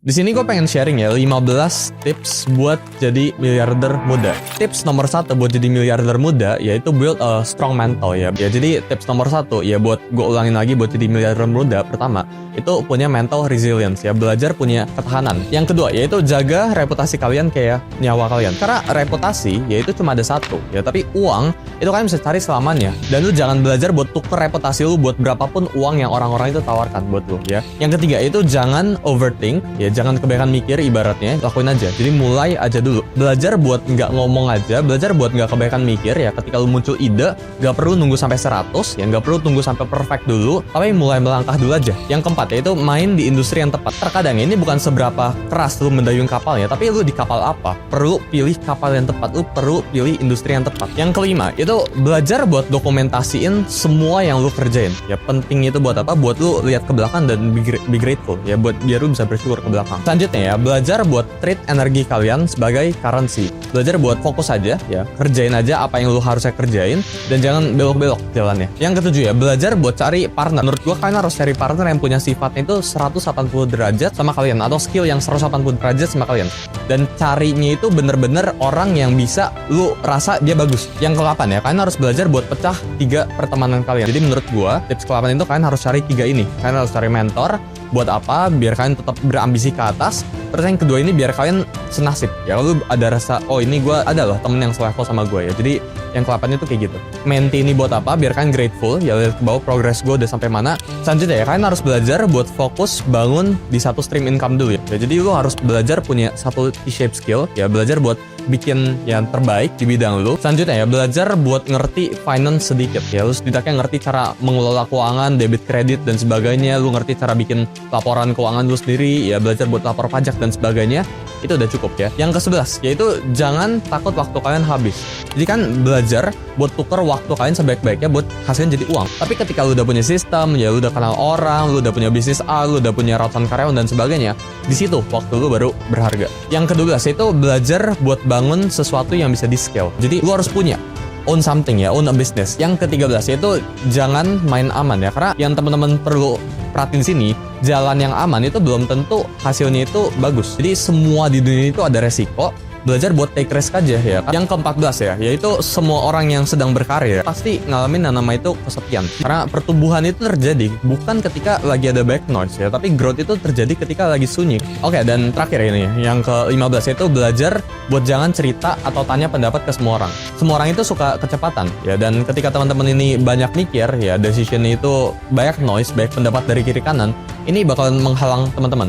Di sini gue pengen sharing ya 15 tips buat jadi miliarder muda. Tips nomor 1 buat jadi miliarder muda yaitu build a strong mental ya. Ya jadi tips nomor 1 ya buat gue ulangin lagi buat jadi miliarder muda, pertama itu punya mental resilience ya, belajar punya ketahanan. Yang kedua yaitu jaga reputasi kalian kayak nyawa kalian. Karena reputasi yaitu cuma ada satu ya, tapi uang itu kalian bisa cari selamanya. Dan lu jangan belajar buat tuker reputasi lu buat berapapun uang yang orang-orang itu tawarkan buat lu ya. Yang ketiga itu jangan overthink ya, jangan kebanyakan mikir, ibaratnya lakuin aja. Jadi mulai aja dulu. Belajar buat nggak ngomong aja, belajar buat nggak kebanyakan mikir ya. Ketika lu muncul ide, nggak perlu nunggu sampai 100 ya, nggak perlu tunggu sampai perfect dulu, tapi mulai melangkah dulu aja. Yang keempat yaitu main di industri yang tepat. Terkadang ini bukan seberapa keras lu mendayung kapalnya, tapi lu di kapal apa? Perlu pilih kapal yang tepat, lu perlu pilih industri yang tepat. Yang kelima itu belajar buat dokumentasiin semua yang lu kerjain ya. Penting itu buat apa? Buat lu lihat ke belakang dan be grateful ya, buat biar lu bisa bersyukur ke belakang. Selanjutnya ya, belajar buat treat energi kalian sebagai currency. Belajar buat fokus aja ya, kerjain aja apa yang lu harusnya kerjain dan jangan belok-belok jalannya. Yang ketujuh ya, belajar buat cari partner. Menurut gua kalian harus cari partner yang punya sifatnya itu 180 derajat sama kalian, atau skill yang 180 derajat sama kalian. Dan carinya itu bener-bener orang yang bisa lu rasa dia bagus. Yang ke-8 ya, kalian harus belajar buat pecah 3 pertemanan kalian. Jadi menurut gua tips ke-8 itu kalian harus cari 3 ini. Kalian harus cari mentor. Buat apa? Biar kalian tetap berambisi ke atas. Terus yang kedua ini biar kalian senasib ya, lu ada rasa oh ini gue ada loh temen yang selevel sama gue ya. Jadi yang ke-8 itu kayak gitu. Menti ini buat apa? Biar kalian grateful ya, lihat ke bawah progress gue udah sampai mana. Selanjutnya ya, kalian harus belajar buat fokus bangun di satu stream income dulu ya. Jadi lu harus belajar punya satu T-shape skill ya, belajar buat bikin yang terbaik di bidang lu. Selanjutnya ya, belajar buat ngerti finance sedikit ya. Lu setidaknya ngerti cara mengelola keuangan, debit kredit dan sebagainya. Lu ngerti cara bikin laporan keuangan lu sendiri ya, belajar buat lapor pajak dan sebagainya. Itu udah cukup ya. Yang ke-11 yaitu jangan takut waktu kalian habis. Jadi kan belajar buat tuker waktu kalian sebaik-baiknya buat hasilin jadi uang. Tapi ketika lu udah punya sistem ya, lu udah kenal orang, lu udah punya bisnis A, lu udah punya ratusan karyawan dan sebagainya, di situ waktu lu baru berharga. Yang ke-12 yaitu belajar buat bangun sesuatu yang bisa di scale. Jadi lu harus punya own something ya, own a business. Yang ke-13 yaitu jangan main aman ya, karena yang teman-teman perlu perhatiin sini, jalan yang aman itu belum tentu hasilnya itu bagus. Jadi semua di dunia itu ada resiko. Belajar buat take risk aja ya. Yang ke-14 ya, yaitu semua orang yang sedang berkarir pasti ngalamin yang nama itu kesepian. Karena pertumbuhan itu terjadi bukan ketika lagi ada back noise ya, tapi growth itu terjadi ketika lagi sunyi. Oke, dan terakhir ini yang ke-15 yaitu belajar buat jangan cerita atau tanya pendapat ke semua orang. Semua orang itu suka kecepatan ya, dan ketika teman-teman ini banyak mikir ya, decision itu banyak noise, banyak pendapat dari kiri kanan, ini bakalan menghalang teman-teman.